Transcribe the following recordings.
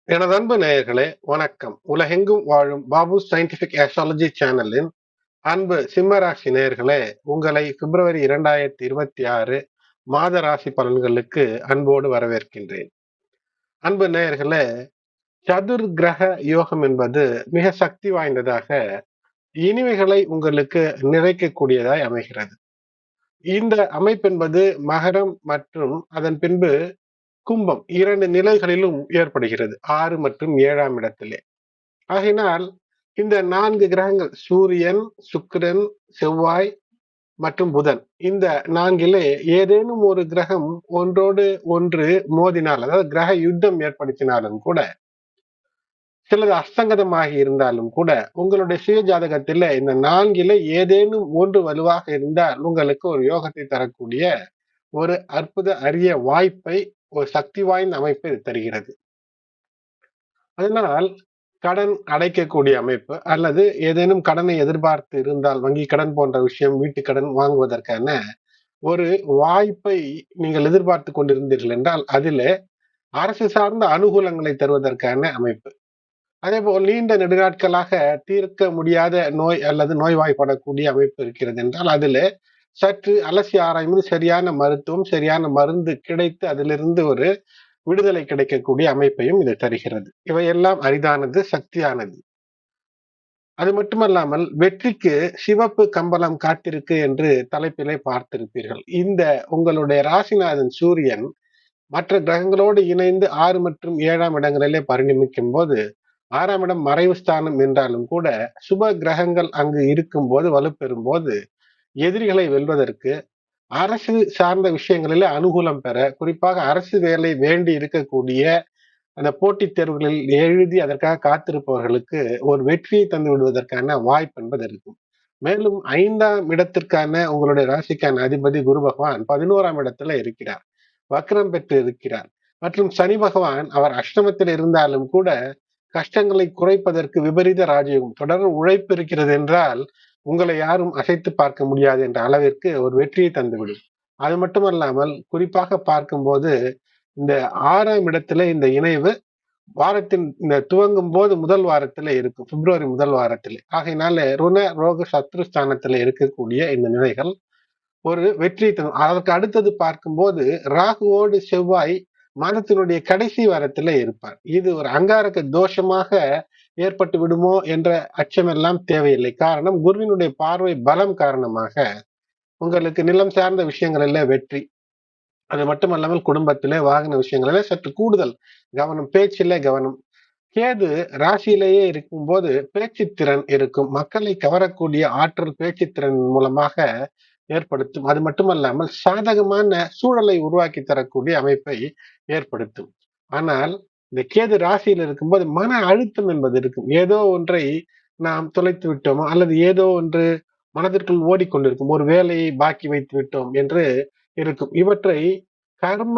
எனது அன்பு நேயர்களே, வணக்கம். உலகெங்கும் வாழும் பாபு சயின்டிபிக் ஆஸ்ட்ராலஜி சேனலின் அன்பு சிம்மராசி நேயர்களே, உங்களை பிப்ரவரி 2026 மாத ராசி பலன்களுக்கு அன்போடு வரவேற்கின்றேன். அன்பு நேயர்களே, சதுர் கிரக யோகம் என்பது மிக சக்தி வாய்ந்ததாக இனிமைகளை உங்களுக்கு நிறைக்கக்கூடியதாய் அமைகிறது. இந்த அமைப்பென்பது மகரம் மற்றும் அதன் பின்பு கும்பம் 2 நிலைகளிலும் ஏற்படுகிறது. 6 மற்றும் 7ஆம் இடத்திலே. ஆகையினால் இந்த 4 கிரகங்கள் சூரியன், சுக்கிரன், செவ்வாய் மற்றும் புதன் இந்த 4லே ஏதேனும் ஒரு கிரகம் ஒன்றோடு ஒன்று மோதினால், அதாவது கிரக யுத்தம் ஏற்படுத்தினாலும் கூட, சிலது அஸ்தங்கதமாகி இருந்தாலும் கூட, உங்களுடைய சுய ஜாதகத்திலே இந்த 4லே ஏதேனும் ஒன்று வலுவாக இருந்தால் உங்களுக்கு ஒரு யோகத்தை தரக்கூடிய ஒரு அற்புத அரிய வாய்ப்பை, ஒரு சக்தி வாய்ந்த அமைப்பை இது தருகிறது. அதனால் கடன் அடைக்கக்கூடிய அமைப்பு அல்லது ஏதேனும் கடனை எதிர்பார்த்து இருந்தால், வங்கி கடன் போன்ற விஷயம், வீட்டு கடன் வாங்குவதற்கான ஒரு வாய்ப்பை நீங்கள் எதிர்பார்த்து கொண்டிருந்தீர்கள் என்றால், அதிலே அரசு சார்ந்த அனுகூலங்களை தருவதற்கான அமைப்பு. அதே போல் நீண்ட நெடுநாட்களாக தீர்க்க முடியாத நோய் அல்லது நோய்வாய்ப்படக்கூடிய அமைப்பு இருக்கிறது என்றால், அதிலே சற்று அலசி ஆராய்ந்து சரியான மருத்துவம், சரியான மருந்து கிடைத்து அதிலிருந்து ஒரு விடுதலை கிடைக்கக்கூடிய அமைப்பையும் இது தருகிறது. இவையெல்லாம் அரிதானது, சக்தியானது. அது மட்டுமல்லாமல் வெற்றிக்கு சிவப்பு கம்பளம் காத்திருக்கு என்று தலைப்பிலே பார்த்திருப்பீர்கள். இந்த உங்களுடைய ராசிநாதன் சூரியன் மற்ற கிரகங்களோடு இணைந்து 6 மற்றும் 7ஆம் இடங்களிலே பரிணமிக்கும் போது, 6ஆம் இடம் மறைவு ஸ்தானம் என்றாலும் கூட, சுப கிரகங்கள் அங்கு இருக்கும்போது, வலுப்பெறும் போது, எதிரிகளை வெல்வதற்கு, அரசு சார்ந்த விஷயங்களிலே அனுகூலம் பெற, குறிப்பாக அரசு வேலை வேண்டி இருக்கக்கூடிய அந்த போட்டித் தேர்வுகளில் எழுதி அதற்காக காத்திருப்பவர்களுக்கு ஒரு வெற்றியை தந்து விடுவதற்கான வாய்ப்பு என்பது இருக்கும். மேலும் 5ஆம் இடத்திற்கான உங்களுடைய ராசிக்கான அதிபதி குரு பகவான் 11ஆம் இடத்துல இருக்கிறார், வக்ரம் பெற்று இருக்கிறார். மற்றும் சனி பகவான் அவர் அஷ்டமத்தில் இருந்தாலும் கூட கஷ்டங்களை குறைப்பதற்கு விபரீத ராஜயோகம், தொடர் உழைப்பு இருக்கிறது என்றால் உங்களை யாரும் அசைத்து பார்க்க முடியாது என்ற அளவிற்கு ஒரு வெற்றியை தந்துவிடும். அது மட்டுமல்லாமல் குறிப்பாக பார்க்கும்போது இந்த 6ஆம் இடத்துல இந்த இணைவு வாரத்தின் இந்த துவங்கும் போது முதல் வாரத்துல இருக்கும், பிப்ரவரி முதல் வாரத்திலே. ஆகையினால ருண ரோக சத்ரு ஸ்தானத்துல இருக்கக்கூடிய இந்த நிலைகள் ஒரு வெற்றியை தரும். அதற்கு அடுத்தது பார்க்கும்போது ராகுவோடு செவ்வாய் மாதத்தினுடைய கடைசி வாரத்திலே இருப்பார். இது ஒரு அங்காரக தோஷமாக ஏற்பட்டு விடுமோ என்ற அச்சமெல்லாம் தேவையில்லை. காரணம், குருவினுடைய பார்வை பலம் காரணமாக உங்களுக்கு நிலம் சார்ந்த விஷயங்களில் வெற்றி. அது மட்டுமல்லாமல் குடும்பத்திலே, வாகன விஷயங்களிலே சற்று கூடுதல் கவனம், பேச்சிலே கவனம். கேது ராசியிலேயே இருக்கும்போது பேச்சுத்திறன் இருக்கும், மக்களை கவரக்கூடிய ஆற்றல் பேச்சுத்திறன் மூலமாக ஏற்படுத்தும். அது மட்டுமல்லாமல் சாதகமான சூழலை உருவாக்கி தரக்கூடிய அமைப்பை ஏற்படுத்தும். ஆனால் இந்த கேது ராசியில் இருக்கும்போது மன அழுத்தம் என்பது இருக்கும். ஏதோ ஒன்றை நாம் தொலைத்து விட்டோமோ அல்லது ஏதோ ஒன்று மனதிற்குள் ஓடிக்கொண்டிருக்கும், ஒரு வேலையை பாக்கி வைத்து விட்டோம் என்று இருக்கும். இவற்றை கர்ம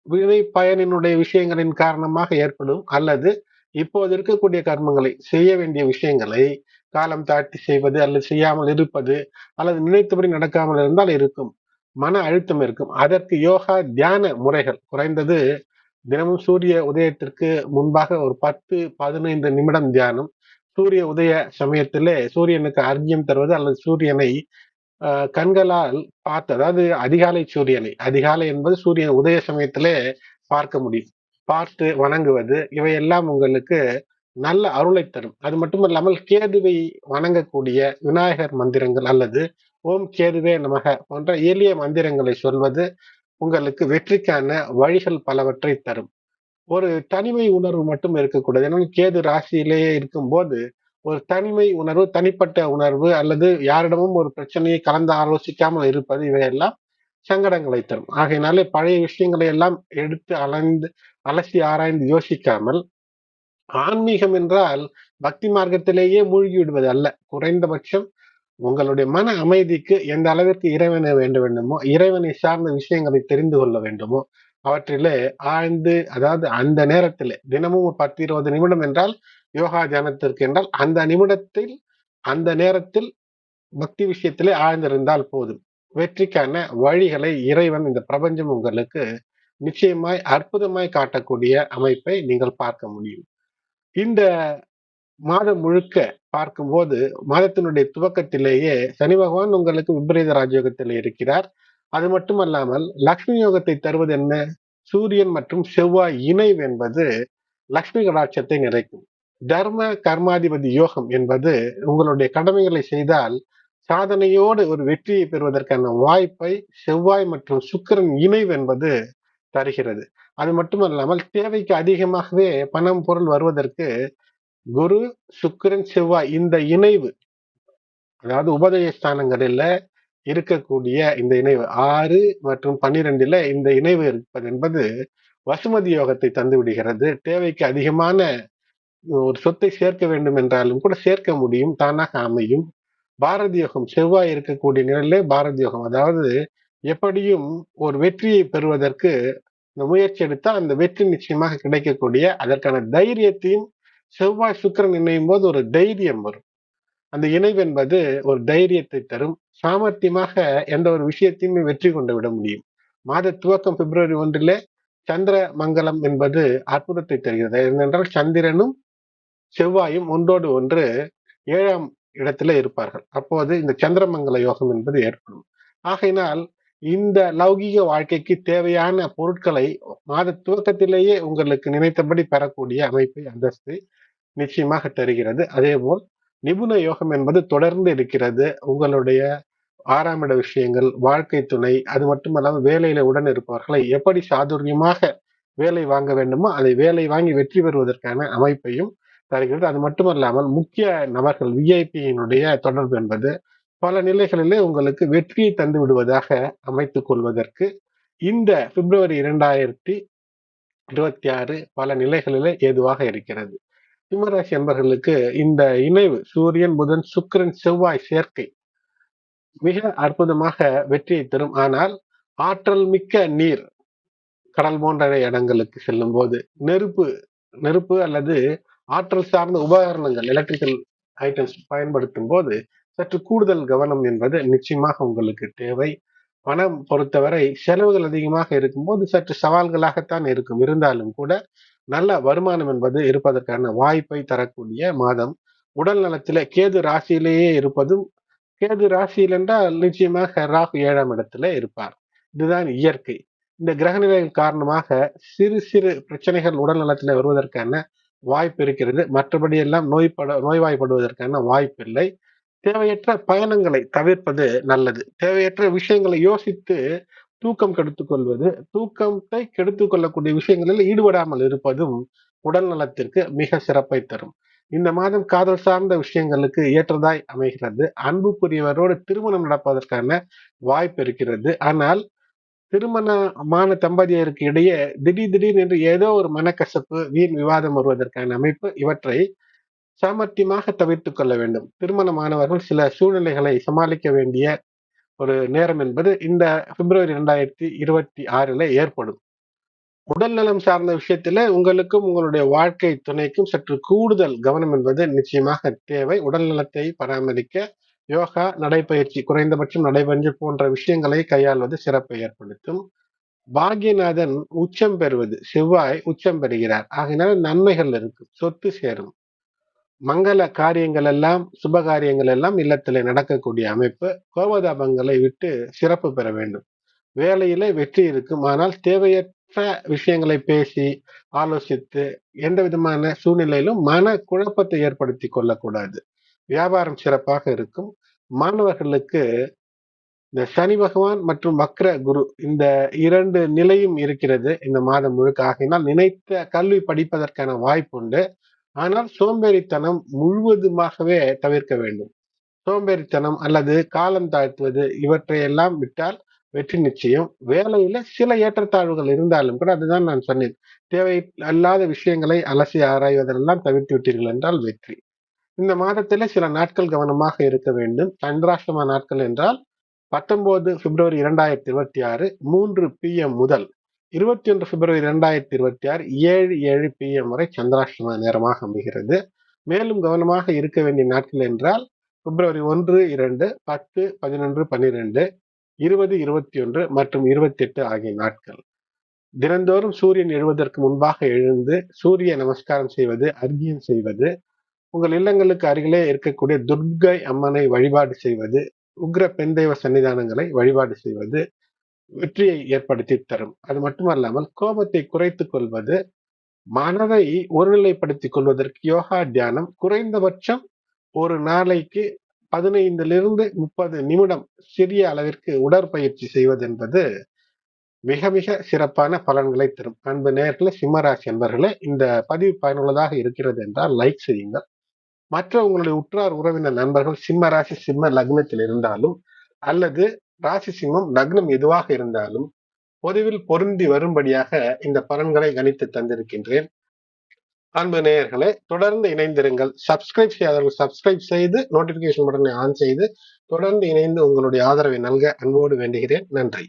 வினை பயனினுடைய விஷயங்களின் காரணமாக ஏற்படும், அல்லது இப்போது இருக்கக்கூடிய கர்மங்களை, செய்ய வேண்டிய விஷயங்களை காலம் தாழ்த்தி செய்வது அல்லது செய்யாமல் இருப்பது அல்லது நினைத்தபடி நடக்காமல் இருந்தால் இருக்கும், மன அழுத்தம் இருக்கும். அதற்கு யோகா தியான முறைகள், குறைந்தது தினமும் சூரிய உதயத்திற்கு முன்பாக ஒரு 10-15 நிமிடம் தியானம், சூரிய உதய சமயத்திலே சூரியனுக்கு அர்க்கியம் தருவது அல்லது சூரியனை கண்களால் பார்த்து, அதாவது அதிகாலை சூரியனை, அதிகாலை என்பது சூரியன் உதய சமயத்திலே பார்க்க முடியும், பார்த்து வணங்குவது, இவையெல்லாம் உங்களுக்கு நல்ல அருளை தரும். அது மட்டுமல்லாமல் கேதுவை வணங்கக்கூடிய விநாயகர் மந்திரங்கள் அல்லது ஓம் கேதுவே நமக போன்ற எளிய மந்திரங்களை சொல்வது உங்களுக்கு வெற்றிக்கான வழிகள் பலவற்றை தரும். ஒரு தனிமை உணர்வு மட்டும் இருக்கக்கூடாது. ஏன்னா கேது ராசியிலேயே இருக்கும்போது ஒரு தனிமை உணர்வு, தனிப்பட்ட உணர்வு அல்லது யாரிடமும் ஒரு பிரச்சனையை கலந்து ஆலோசிக்காமல் இருப்பது, இவையெல்லாம் சங்கடங்களை தரும். ஆகையினாலே பழைய விஷயங்களை எல்லாம் எடுத்து அலசி ஆராய்ந்து யோசிக்காமல், ஆன்மீகம் என்றால் பக்தி மார்க்கத்திலேயே மூழ்கி விடுவது அல்ல. குறைந்தபட்சம் உங்களுடைய மன அமைதிக்கு எந்த அளவிற்கு இறைவனை வேண்ட வேண்டுமோ, இறைவனை சார்ந்த விஷயங்களை தெரிந்து கொள்ள வேண்டுமோ, அவற்றிலே ஆழ்ந்து, அதாவது அந்த நேரத்திலே தினமும் 10-20 நிமிடம் என்றால் யோகா தியானத்திற்கு என்றால் அந்த நிமிடத்தில், அந்த நேரத்தில் பக்தி விஷயத்திலே ஆழ்ந்திருந்தால் போதும். வெற்றிக்கான வழிகளை இறைவன், இந்த பிரபஞ்சம் உங்களுக்கு நிச்சயமாய் அற்புதமாய் காட்டக்கூடிய அமைப்பை நீங்கள் பார்க்க முடியும். இந்த மாதம் முழுக்க பார்க்கும்போது மாதத்தினுடைய துவக்கத்திலேயே சனி பகவான் உங்களுக்கு விபரீத ராஜயோகத்தில் இருக்கிறார். அது மட்டுமல்லாமல் லக்ஷ்மி யோகத்தை தருவது என்ன? சூரியன் மற்றும் செவ்வாய் இணைவு என்பது லக்ஷ்மி கடாட்சத்தை நிறைக்கும். தர்ம கர்மாதிபதி யோகம் என்பது உங்களுடைய கடமைகளை செய்தால் சாதனையோடு ஒரு வெற்றியை பெறுவதற்கான வாய்ப்பை செவ்வாய் மற்றும் சுக்கிரன் இணைவு என்பது தருகிறது. அது மட்டுமல்லாமல் தேவைக்கு அதிகமாகவே பணம் பொருள் வருவதற்கு குரு சுக்கிரன் செவ்வாய் இந்த இணைவு, அதாவது உபதய ஸ்தானங்களில் இருக்கக்கூடிய இந்த இணைவு 6 மற்றும் 12 இந்த இணைவு இருப்பது என்பது வசுமதி யோகத்தை தந்து விடுகிறது. தேவைக்கு அதிகமான ஒரு சொத்தை சேர்க்க வேண்டும் என்றாலும் கூட சேர்க்க முடியும், தானாக அமையும். பாரதி யோகம் செவ்வாய் இருக்கக்கூடிய நிலையிலே பாரதி யோகம், அதாவது எப்படியும் ஒரு வெற்றியை பெறுவதற்கு இந்த முயற்சி எடுத்தால் அந்த வெற்றி நிச்சயமாக கிடைக்கக்கூடிய அதற்கான தைரியத்தையும் செவ்வாய் சுக்கிரன் இணையும் போது ஒரு தைரியம் வரும். அந்த இணைவு என்பது ஒரு தைரியத்தை தரும். சாமர்த்தியமாக எந்த ஒரு விஷயத்தையுமே வெற்றி கொண்டு விட முடியும். மாத துவக்கம் பிப்ரவரி 1 சந்திர மங்கலம் என்பது அற்புதத்தை தருகிறது. ஏனென்றால் சந்திரனும் செவ்வாயும் ஒன்றோடு ஒன்று 7ஆம் இடத்துல இருப்பார்கள். அப்போது இந்த சந்திரமங்கல யோகம் என்பது ஏற்படும். ஆகையினால் இந்த லௌகீக வாழ்க்கைக்கு தேவையான பொருட்களை மாத துவக்கத்திலேயே உங்களுக்கு நினைத்தபடி பெறக்கூடிய அமைப்பை அந்தஸ்து நிச்சயமாக தருகிறது. அதேபோல் நிபுண யோகம் என்பது தொடர்ந்து இருக்கிறது. உங்களுடைய 6ஆம் இட விஷயங்கள், வாழ்க்கை துணை, அது மட்டுமல்லாமல் வேலையில உடன் இருப்பவர்களை எப்படி சாதுரியமாக வேலை வாங்க வேண்டுமோ அதை வேலை வாங்கி வெற்றி பெறுவதற்கான அமைப்பையும் தருகிறது. அது மட்டுமல்லாமல் முக்கிய நபர்கள் விஐபியினுடைய தொடர்பு என்பது பல நிலைகளிலே உங்களுக்கு வெற்றியை தந்து விடுவதாக அமைத்துக் கொள்வதற்கு இந்த பிப்ரவரி 2026 பல நிலைகளிலே ஏதுவாக இருக்கிறது. சிம்மராசி என்பவர்களுக்கு இந்த இணைவு சூரியன் புதன் சுக்கிரன் செவ்வாய் சேர்க்கை மிக அற்புதமாக வெற்றியை தரும். ஆனால் ஆற்றல் மிக்க நீர், கடல் போன்ற இடங்களுக்கு செல்லும் போது நெருப்பு அல்லது ஆற்றல் சார்ந்த உபகரணங்கள், எலக்ட்ரிக்கல் ஐட்டம்ஸ் பயன்படுத்தும் போது சற்று கூடுதல் கவனம் என்பது நிச்சயமாக உங்களுக்கு தேவை. பணம் பொறுத்தவரை செலவுகள் அதிகமாக இருக்கும்போது சற்று சவால்களாகத்தான் இருக்கும். இருந்தாலும் கூட நல்ல வருமானம் என்பது இருப்பதற்கான வாய்ப்பை தரக்கூடிய மாதம். உடல் நலத்திலே கேது ராசியிலேயே இருப்பதும், கேது ராசியில் என்றால் நிச்சயமாக ராகு 7ஆம் இடத்துல இருப்பார். இதுதான் இயற்கை. இந்த கிரகநிலைகள் காரணமாக சிறு சிறு பிரச்சனைகள் உடல் நலத்தில் வருவதற்கான வாய்ப்பு இருக்கிறது. மற்றபடி எல்லாம் நோய்வாய்ப்படுவதற்கான வாய்ப்பில்லை. தேவையற்ற பயணங்களை தவிர்ப்பது நல்லது. தேவையற்ற விஷயங்களை யோசித்து தூக்கம் கெடுத்துக் கொள்வது, தூக்கத்தை கெடுத்துக் கொள்ளக்கூடிய விஷயங்களில் ஈடுபடாமல் இருப்பதும் உடல் நலத்திற்கு மிக சிறப்பை தரும். இந்த மாதம் காதல் சார்ந்த விஷயங்களுக்கு ஏற்றதாய் அமைகிறது. அன்புக்குரியவரோடு திருமணம் நடப்பதற்கான வாய்ப்பு இருக்கிறது. ஆனால் திருமணமான தம்பதியருக்கு இடையே திடீர் என்று ஏதோ ஒரு மனக்கசப்பு, வீண் விவாதம் வருவதற்கான அமைப்பு, இவற்றை சாமர்த்தியமாக தவிர்த்துக் கொள்ள வேண்டும். திருமணமானவர்கள் சில சூழ்நிலைகளை சமாளிக்க வேண்டிய ஒரு நேரம் என்பது இந்த பிப்ரவரி 2026 ஏற்படும். உடல் நலம் சார்ந்த விஷயத்துல உங்களுக்கும் உங்களுடைய வாழ்க்கை துணைக்கும் சற்று கூடுதல் கவனம் என்பது நிச்சயமாக தேவை. உடல் நலத்தை பராமரிக்க யோகா, நடைப்பயிற்சி, குறைந்தபட்சம் நடைபயிற்சி போன்ற விஷயங்களை கையாள்வது சிறப்பை ஏற்படுத்தும். பாக்யநாதன் உச்சம் பெறுவது, செவ்வாய் உச்சம் பெறுகிறார். ஆகையினால நன்மைகள் இருக்கும், சொத்து சேரும், மங்கள காரியங்கள் எல்லாம், சுப காரியங்கள் எல்லாம் இல்லத்திலே நடக்கக்கூடிய அமைப்பு. கோபதாபங்களை விட்டு சிறப்பு பெற வேண்டும். வேலையில வெற்றி இருக்கும். ஆனால் தேவையற்ற விஷயங்களை பேசி ஆலோசித்து எந்த விதமான சூழ்நிலையிலும் மன குழப்பத்தை ஏற்படுத்தி கொள்ளக்கூடாது. வியாபாரம் சிறப்பாக இருக்கும். மாணவர்களுக்கு இந்த சனி பகவான் மற்றும் வக்ர குரு இந்த 2 நிலையும் இருக்கிறது இந்த மாதம் முழுக்க. ஆகினால் நினைத்த கல்வி படிப்பதற்கான வாய்ப்பு உண்டு. ஆனால் சோம்பேறித்தனம் முழுவதுமாகவே தவிர்க்க வேண்டும். சோம்பேறித்தனம் அல்லது காலம் தாழ்த்துவது இவற்றையெல்லாம் விட்டால் வெற்றி நிச்சயம். வேலையில சில ஏற்றத்தாழ்வுகள் இருந்தாலும் கூட, அதுதான் நான் சொன்னேன், தேவை அல்லாத விஷயங்களை அலசி ஆராய்வதெல்லாம் தவிர்த்து விட்டீர்கள் என்றால் வெற்றி. இந்த மாதத்திலே சில நாட்கள் கவனமாக இருக்க வேண்டும். சந்திராஷ்டம நாட்கள் என்றால் 19 பிப்ரவரி 2026 3 PM முதல் 21 பிப்ரவரி 2026 7 PM வரை சந்திராஷ்டம நேரமாக அமைகிறது. மேலும் கவனமாக இருக்க வேண்டிய நாட்கள் என்றால் பிப்ரவரி 1, 2, 10, 11, 12, 20, 21 மற்றும் 28 ஆகிய நாட்கள். தினந்தோறும் சூரியன் எழுவதற்கு முன்பாக எழுந்து சூரிய நமஸ்காரம் செய்வது, அர்க்கியம் செய்வது, உங்கள் இல்லங்களுக்கு அருகிலே இருக்கக்கூடிய துர்க்கை அம்மனை வழிபாடு செய்வது, உக்ர பெண் தெய்வ சன்னிதானங்களை வழிபாடு செய்வது வெற்றியை ஏற்படுத்தி தரும். அது மட்டுமல்லாமல் கோபத்தை குறைத்துக் கொள்வது, மனதை ஒருநிலைப்படுத்திக் கொள்வதற்கு யோகா தியானம் குறைந்தபட்சம் ஒரு நாளைக்கு 15லிருந்து 30 நிமிடம் சிறிய அளவிற்கு உடற்பயிற்சி செய்வது என்பது மிக மிக சிறப்பான பலன்களை தரும். அன்பு நேயர்களே, சிம்மராசி அன்பர்களே, இந்த பதிவு பயனுள்ளதாக இருக்கிறது என்றால் லைக் செய்யுங்கள். மற்ற உங்களுடைய உற்றார் உறவினர் நண்பர்கள் சிம்ம ராசி சிம்ம லக்னத்தில் இருந்தாலும் அல்லது ராசி சிம்மம் லக்னம் எதுவாக இருந்தாலும் பொதுவில் பொருந்தி வரும்படியாக இந்த பலன்களை கணித்து தந்திருக்கின்றேன். அன்பு நேயர்களே, தொடர்ந்து இணைந்திருங்கள். சப்ஸ்கிரைப் செய்யாதவர்கள் சப்ஸ்கிரைப் செய்து நோட்டிபிகேஷன் பட்டனை ஆன் செய்து தொடர்ந்து இணைந்து உங்களுடைய ஆதரவை நல்க அன்போடு வேண்டுகிறேன். நன்றி.